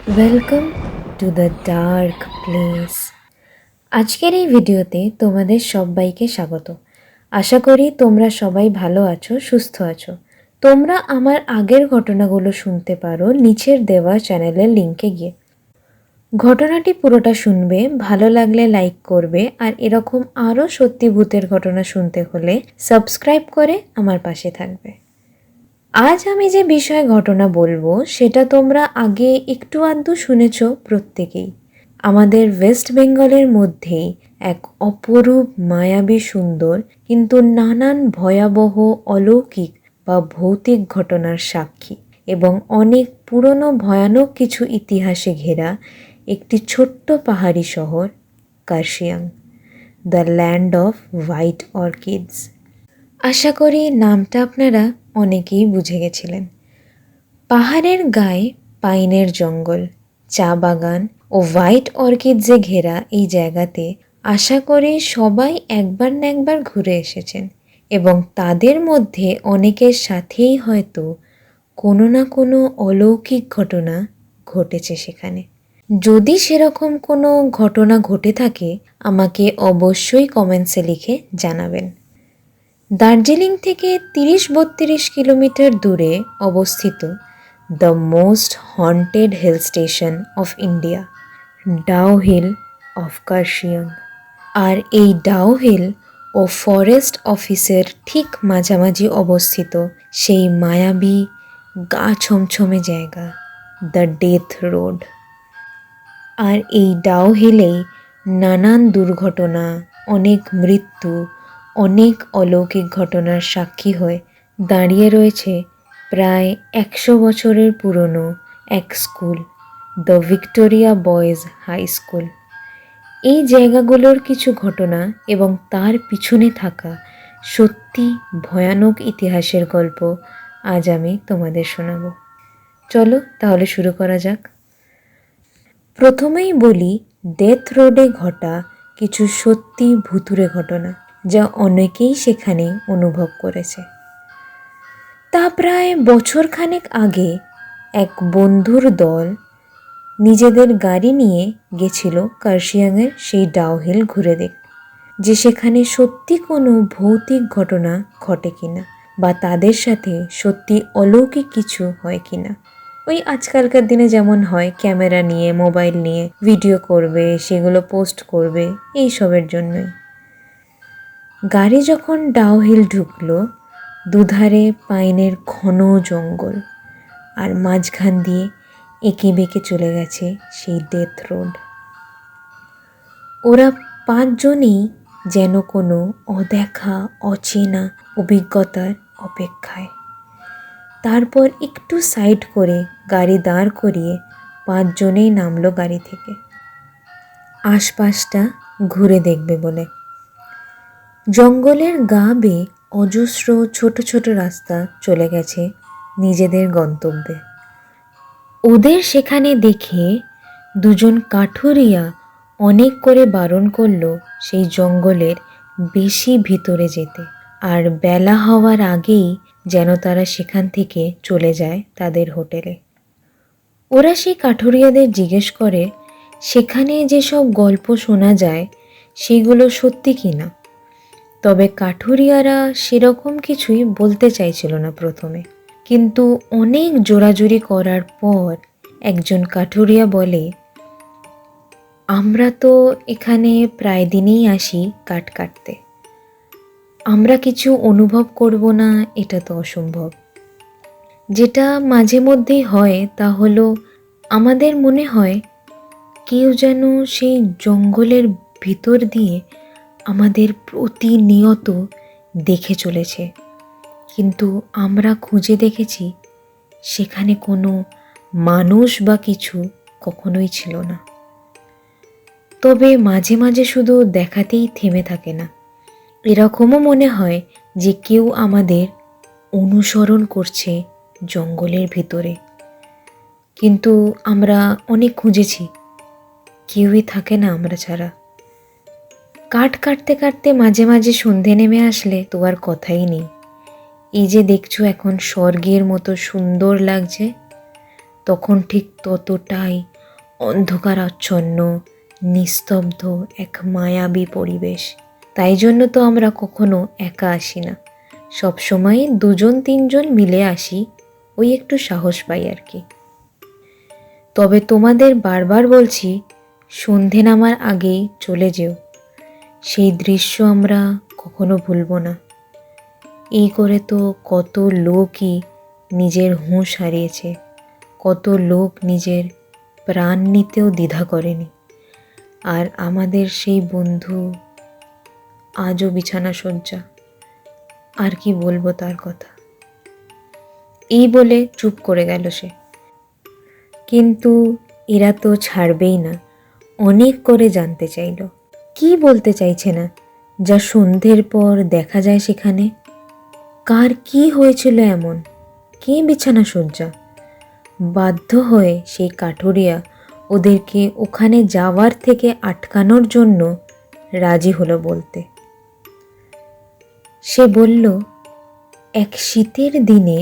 Welcome to the dark place. আজকের এই ভিডিওতে তোমাদের সবাইকে স্বাগত। আশা করি তোমরা সবাই ভালো আছো, সুস্থ আছো। তোমরা আমার আগের ঘটনাগুলো শুনতে পারো নিচের দেওয়া চ্যানেলের লিঙ্কে গিয়ে। ঘটনাটি পুরোটা শুনবে, ভালো লাগলে লাইক করবে, আর এরকম আরও সত্যি ভূতের ঘটনা শুনতে হলে সাবস্ক্রাইব করে আমার পাশে থাকবে। আজ আমি যে বিষয়ে ঘটনা বলবো সেটা তোমরা আগে একটু আধটু শুনেছ প্রত্যেকেই। আমাদের ওয়েস্ট বেঙ্গলের মধ্যেই এক অপরূপ মায়াবী সুন্দর কিন্তু নানান ভয়াবহ অলৌকিক বা ভৌতিক ঘটনার সাক্ষী এবং অনেক পুরনো ভয়ানক কিছু ইতিহাসে ঘেরা একটি ছোট্ট পাহাড়ি শহর Kurseong, the land of white orchids. আশা করি নামটা আপনারা অনেকেই বুঝে গেছিলেন। পাহাড়ের গায়ে পাইনের জঙ্গল, চা বাগান ও হোয়াইট অর্কিডসে ঘেরা এই জায়গাতে আশা করি সবাই একবার না একবার ঘুরে এসেছেন এবং তাদের মধ্যে অনেকের সাথেই হয়তো কোনো না কোনো অলৌকিক ঘটনা ঘটেছে সেখানে। যদি সেরকম কোনো ঘটনা ঘটে থাকে আমাকে অবশ্যই কমেন্টসে লিখে জানাবেন। দার্জিলিং থেকে ৩০-৩২ কিলোমিটার দূরে অবস্থিত the most haunted hill station of India, Dow Hill of Kurseong. আর এই ডাউ হিল ও ফরেস্ট অফিসের ঠিক মাঝামাঝি অবস্থিত সেই মায়াবী গা ছমছমে জায়গা দ্য ডেথ রোড। আর এই ডাউ হিলেই নানান দুর্ঘটনা, অনেক মৃত্যু, অনেক অলৌকিক ঘটনার সাক্ষী হয়ে দাঁড়িয়ে রয়েছে প্রায় ১০০ বছরের পুরনো এক school, the Victoria boys high school. এই জায়গাগুলোর কিছু ঘটনা এবং তার পিছনে থাকা সত্যি ভয়ানক ইতিহাসের গল্প আজ আমি তোমাদের শোনাবো। চলো তাহলে শুরু করা যাক। প্রথমেই বলি ডেথ রোডে ঘটা কিছু সত্যি ভুতুড়ে ঘটনা যা অনেকেই সেখানে অনুভব করেছে। তা প্রায় বছরখানেক আগে এক বন্ধুর দল নিজেদের গাড়ি নিয়ে গেছিল কার্শিয়াংয়ের সেই ডাউহিল ঘুরে দেখতে, যে সেখানে সত্যি কোনো ভৌতিক ঘটনা ঘটে কিনা বা তাদের সাথে সত্যি অলৌকিক কিছু হয় কিনা। ওই আজকালকার দিনে যেমন হয়, ক্যামেরা নিয়ে, মোবাইল নিয়ে ভিডিও করবে, সেগুলো পোস্ট করবে, এইসবের জন্যই। গাড়ি যখন ডাউহিল ঢুকলো, দুধারে পাইনের ঘন জঙ্গল আর মাঝখান দিয়ে এঁকে বেঁকে চলে গেছে সেই ডেথ রোড। ওরা ৫ জনেই যেন কোনো অদেখা অচেনা অভিজ্ঞতার অপেক্ষায়। তারপর একটু সাইড করে গাড়ি দাঁড় করিয়ে ৫ জনেই নামলো গাড়ি থেকে, আশপাশটা ঘুরে দেখবে বলে। জঙ্গলের গা বেয়ে অজস্র ছোট ছোট রাস্তা চলে গেছে নিজেদের গন্তব্যে। ওদের সেখানে দেখে দুজন কাঠুরিয়া অনেক করে বারণ করলো সেই জঙ্গলের বেশি ভিতরে যেতে, আর বেলা হওয়ার আগেই যেন তারা সেখান থেকে চলে যায় তাদের হোটেলে। ওরা সেই কাঠুরিয়াদের জিজ্ঞেস করে সেখানে যেসব গল্প শোনা যায় সেগুলো সত্যি কিনা। তবে কাঠুরিয়ারা সেরকম কিছুই বলতে চাইছিল না প্রথমে, কিন্তু অনেক জোরাজুরি করার পর একজন কাঠুরিয়া বলে, আমরা তো এখানে প্রায় দিনেই আসি কাঠ কাটতে, আমরা কিছু অনুভব করব না এটা তো অসম্ভব। যেটা মাঝে মধ্যেই হয় তা হলো আমাদের মনে হয় কেউ যেন সেই জঙ্গলের ভিতর দিয়ে আমাদের প্রতিনিয়ত দেখে চলেছে, কিন্তু আমরা খুঁজে দেখেছি সেখানে কোনো মানুষ বা কিছু কখনোই ছিল না। তবে মাঝে মাঝে শুধু দেখাতেই থেমে থাকে না, এরকমও মনে হয় যে কেউ আমাদের অনুসরণ করছে জঙ্গলের ভিতরে, কিন্তু আমরা অনেক খুঁজেছি, কেউই থাকে না আমরা ছাড়া। কাঠ কাটতে কাটতে মাঝে মাঝে সন্ধে নেমে আসলে তো আর কথাই নেই। এই যে দেখছো এখন স্বর্গের মতো সুন্দর লাগছে, তখন ঠিক ততটাই অন্ধকারাচ্ছন্ন, নিস্তব্ধ এক মায়াবী পরিবেশ। তাই জন্য তো আমরা কখনো একা আসি না, সবসময় 2-3 মিলে আসি, ওই একটু সাহস পাই আর কি। তবে তোমাদের বারবার বলছি, সন্ধে নামার আগেই চলে যেও। সেই দৃশ্য আমরা কখনো ভুলবো না। এই করে তো কত লোকই নিজের হুঁশ হারিয়েছে, কত লোক নিজের প্রাণ নিতেও দ্বিধা করেনি। আর আমাদের সেই বন্ধু আজও বিছানা শয্যা। আর কি বলবো তার কথা। এই বলে চুপ করে গেল সে। কিন্তু এরা তো ছাড়বেই না, অনেক করে জানতে চাইল। কি বলতে চাইছে না যা সন্ধ্যের পর দেখা যায় সেখানে? কার কি হয়েছিল এমন? কে বিছানা শয্যা? বাধ্য হয়ে সেই কাঠুরিয়া ওদেরকে ওখানে যাওয়ার থেকে আটকানোর জন্য রাজি হলো বলতে। সে বলল, এক শীতের দিনে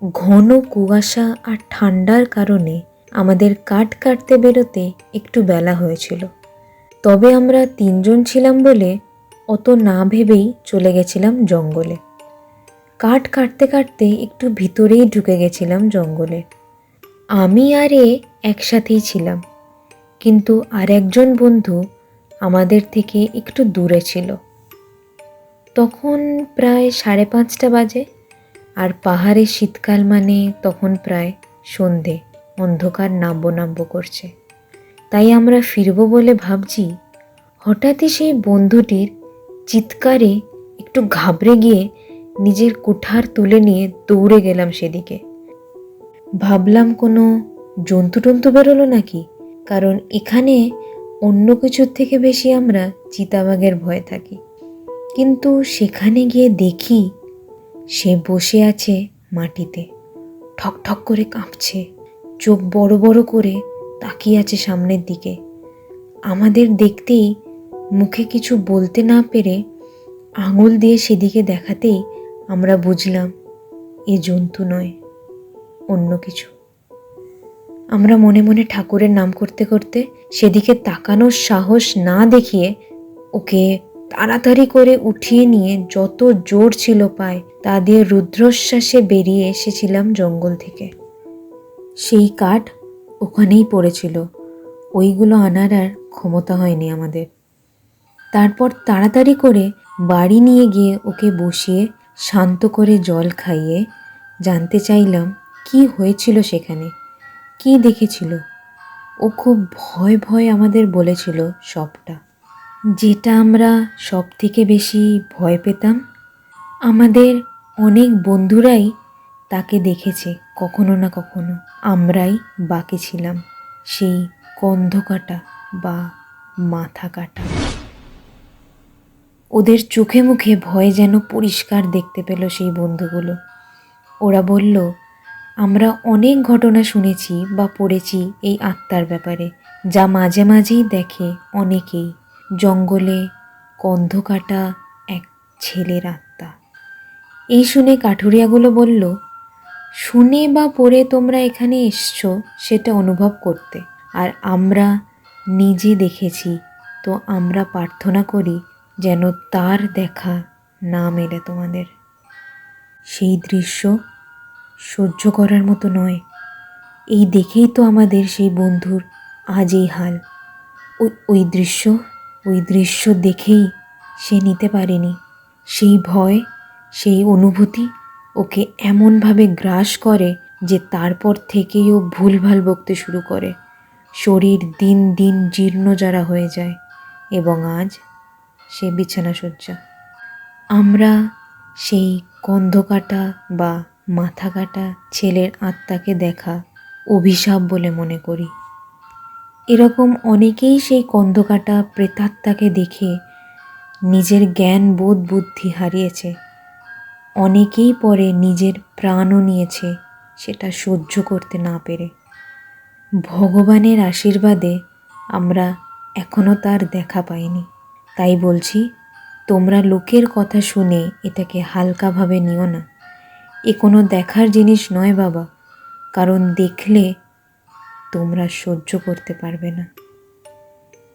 ঘন কুয়াশা আর ঠান্ডার কারণে আমাদের কাঠ কাটতে বেরোতে একটু বেলা হয়েছিল। তবে আমরা 3 ছিলাম বলে অত না ভেবেই চলে গেছিলাম জঙ্গলে। কাঠ কাটতে কাটতে একটু ভিতরেই ঢুকে গেছিলাম জঙ্গলে। আমি আর এ একসাথেই ছিলাম, কিন্তু আর একজন বন্ধু আমাদের থেকে একটু দূরে ছিল। তখন প্রায় 5:30 বাজে, আর পাহাড়ে শীতকাল মানে তখন প্রায় সন্ধে, অন্ধকার নাব্য করছে। তাই আমরা ফিরবো বলে ভাবছি, হঠাৎই সেই বন্ধুটির চিৎকারে একটু ঘাবড়ে গিয়ে নিজের কুঠার তুলে নিয়ে দৌড়ে গেলাম সেদিকে। ভাবলাম কোনো জন্তু বেরোলো নাকি, কারণ এখানে অন্য কিছুর থেকে বেশি আমরা চিতাবাঘের ভয় থাকি। কিন্তু সেখানে গিয়ে দেখি সে বসে আছে মাটিতে, ঠক ঠক করে কাঁপছে, চোখ বড় বড় করে তাকিয়ে আছে সামনের দিকে। আমাদের দেখতেই মুখে কিছু বলতে না পেরে আঙুল দিয়ে সেদিকে দেখাতেই আমরা বুঝলাম এ জন্তু নয়, অন্য কিছু। আমরা মনে মনে ঠাকুরের নাম করতে করতে সেদিকে তাকানোর সাহস না দেখিয়ে ওকে তাড়াতাড়ি করে উঠিয়ে নিয়ে যত জোর ছিল পায় তা দিয়ে রুদ্রশ্বাসে বেরিয়ে এসেছিলাম জঙ্গল থেকে। সেই কাঠ ওখানেই পড়েছিল, ওইগুলো আনার আর ক্ষমতা হয়নি আমাদের। তারপর তাড়াতাড়ি করে বাড়ি নিয়ে গিয়ে ওকে বসিয়ে শান্ত করে জল খাইয়ে জানতে চাইলাম কি হয়েছিল সেখানে, কি দেখেছিল। ও খুব ভয় ভয় আমাদের বলেছিল সবটা, যেটা আমরা সব থেকে বেশি ভয় পেতাম। আমাদের অনেক বন্ধুরাই তাকে দেখেছে কখনো না কখনো, আমরাই বাকি ছিলাম সেই কন্ধকাটা বা মাথা কাটা। ওদের চোখে মুখে ভয় যেন পরিষ্কার দেখতে পেল সেই বন্ধুগুলো। ওরা বলল, আমরা অনেক ঘটনা শুনেছি বা পড়েছি এই আত্মার ব্যাপারে, যা মাঝে মাঝেই দেখে অনেকেই। জঙ্গলে কন্ধকাটা এক ছেলের আত্মা। এই শুনে কাঠুরিয়াগুলো বলল, শুনে বা পড়ে তোমরা এখানে এসছো সেটা অনুভব করতে, আর আমরা নিজে দেখেছি, তো আমরা প্রার্থনা করি যেন তার দেখা না মেলে তোমাদের। সেই দৃশ্য সহ্য করার মতো নয়। এই দেখেই তো আমাদের সেই বন্ধুর আজ এই হাল। ওই দৃশ্য দেখেই সে নিতে পারেনি। সেই ভয়, সেই অনুভূতি ওকে এমনভাবে গ্রাস করে যে তারপর থেকেই ও ভুলভাল বকতে শুরু করে। শরীর দিন দিন জীর্ণজারা হয়ে যায় এবং আজ সে বিছানা শয্যা। আমরা সেই কন্ধকাটা বা মাথা কাটা ছেলের আত্মাকে দেখা অভিশাপ বলে মনে করি। এরকম অনেকেই সেই কন্ধকাটা প্রেতাত্মাকে দেখে নিজের জ্ঞান বোধ বুদ্ধি হারিয়েছে। অনেকেই পরে নিজের প্রাণও নিয়েছে সেটা সহ্য করতে না পেরে। ভগবানের আশীর্বাদে আমরা এখনও তার দেখা পাইনি। তাই বলছি, তোমরা লোকের কথা শুনে এটাকে হালকাভাবে নিও না। এ কোনো দেখার জিনিস নয় বাবা, কারণ দেখলে তোমরা সহ্য করতে পারবে না।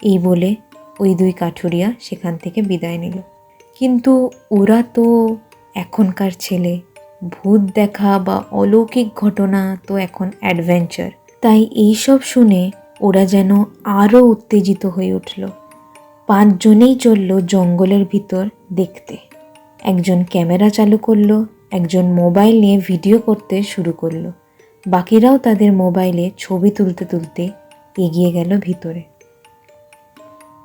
এই বলে ওই দুই কাঠুরিয়া সেখান থেকে বিদায় নিল। কিন্তু ওরা তো এখনকার ছেলে, ভূত দেখা বা অলৌকিক ঘটনা তো এখন অ্যাডভেঞ্চার। তাই এইসব শুনে ওরা যেন আরও উত্তেজিত হয়ে উঠল। 5 জনেই চলল জঙ্গলের ভিতর দেখতে। একজন ক্যামেরা চালু করলো, একজন মোবাইল নিয়ে ভিডিও করতে শুরু করলো, বাকিরাও তাদের মোবাইলে ছবি তুলতে তুলতে এগিয়ে গেল ভিতরে।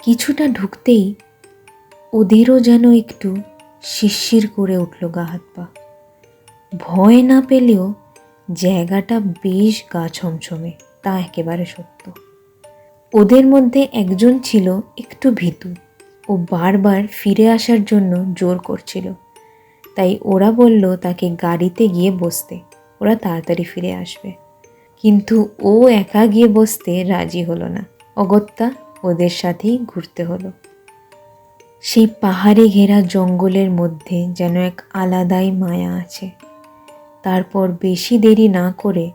কিছুটা ঢুকতেই ওদেরও যেন একটু শিরশির করে উঠল গা হাত পা। ভয় না পেলেও জায়গাটা বেশ গা ছমছমে, তা একেবারে সত্য। ওদের মধ্যে একজন ছিল একটু ভীতু, ও বারবার ফিরে আসার জন্য জোর করছিল। তাই ওরা বলল তাকে গাড়িতে গিয়ে বসতে, ওরা তাড়াতাড়ি ফিরে আসবে। কিন্তু ও একা গিয়ে বসতে রাজি হলো না, অগত্যা ওদের সাথেই ঘুরতে হলো। সেই পাহাড়ে ঘেরা জঙ্গলের মধ্যে যেন এক আলাদাই মায়া আছে। তারপর বেশি দেরি না করে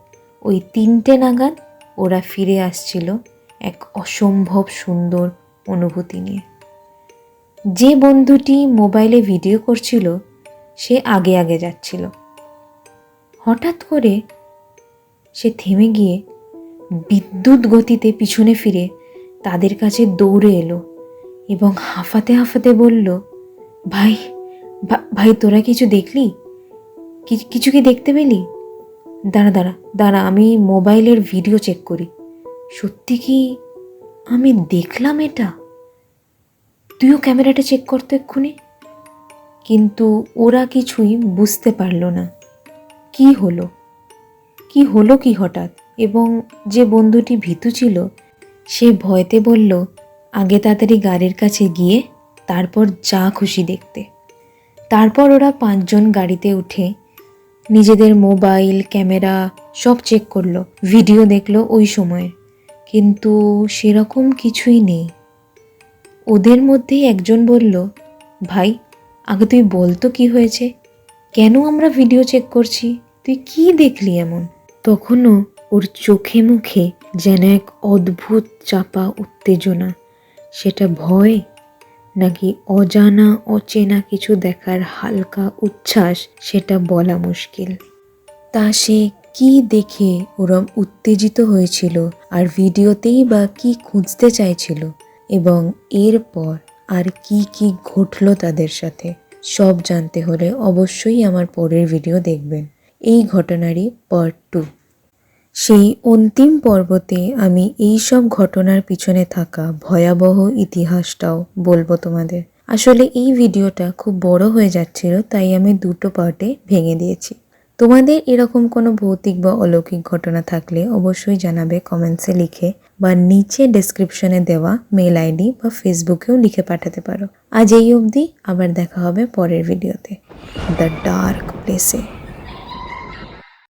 ওই 3টে নাগাদ ওরা ফিরে আসছিল এক অসম্ভব সুন্দর অনুভূতি নিয়ে। যে বন্ধুটি মোবাইলে ভিডিও করছিল সে আগে আগে যাচ্ছিল। হঠাৎ করে সে থেমে গিয়ে বিদ্যুৎ গতিতে পিছনে ফিরে তাদের কাছে দৌড়ে এলো এবং হাঁফাতে হাঁফাতে বলল, ভাই ভাই তোরা কিছু দেখলি? কিছু কি দেখতে পেলি? দাঁড়া আমি মোবাইলের ভিডিও চেক করি। সত্যি কি আমি দেখলাম এটা? তুইও ক্যামেরাটা চেক করতে এক্ষুনি। কিন্তু ওরা কিছুই বুঝতে পারল না কি হলো কি হঠাৎ। এবং যে বন্ধুটি ভীতু ছিল সে ভয়তে বলল, আগে তাড়াতাড়ি গাড়ির কাছে গিয়ে তারপর যা খুশি দেখতে। তারপর ওরা 5 জন গাড়িতে উঠে নিজেদের মোবাইল ক্যামেরা সব চেক করলো, ভিডিও দেখলো ওই সময়। কিন্তু সেরকম কিছুই নেই। ওদের মধ্যেই একজন বলল, ভাই আগে তুই বলতো কি হয়েছে, কেন আমরা ভিডিও চেক করছি, তুই কি দেখলি এমন? তখনও ওর চোখে মুখে যেন এক অদ্ভুত চাপা উত্তেজনা। সেটা ভয় নাকি অজানা অচেনা কিছু দেখার হালকা উচ্ছ্বাস সেটা বলা মুশকিল। তা সে কি দেখে ওরম উত্তেজিত হয়েছিল আর ভিডিওতেই বা কি খুঁজতে চাইছিল এবং এরপর আর কি ঘটলো তাদের সাথে, সব জানতে হলে অবশ্যই আমার পরের ভিডিও দেখবেন। এই ঘটনারই পার্ট 2। সেই অন্তিম পর্বতে আমি এই সব ঘটনার পিছনে থাকা ভয়াবহ ইতিহাসটাও বলবো তোমাদের। আসলে এই ভিডিওটা খুব বড় হয়ে যাচ্ছিল, তাই আমি 2টো পার্টে ভেঙে দিয়েছি। তোমাদের এরকম কোনো ভৌতিক বা অলৌকিক ঘটনা থাকলে অবশ্যই জানাবে কমেন্টসে লিখে, বা নিচে ডেসক্রিপশনে দেওয়া মেল আইডি বা ফেসবুকেও লিখে পাঠাতে পারো। আজ এই অবধি, আবার দেখা হবে পরের ভিডিওতে দ্য ডার্ক প্লেসে।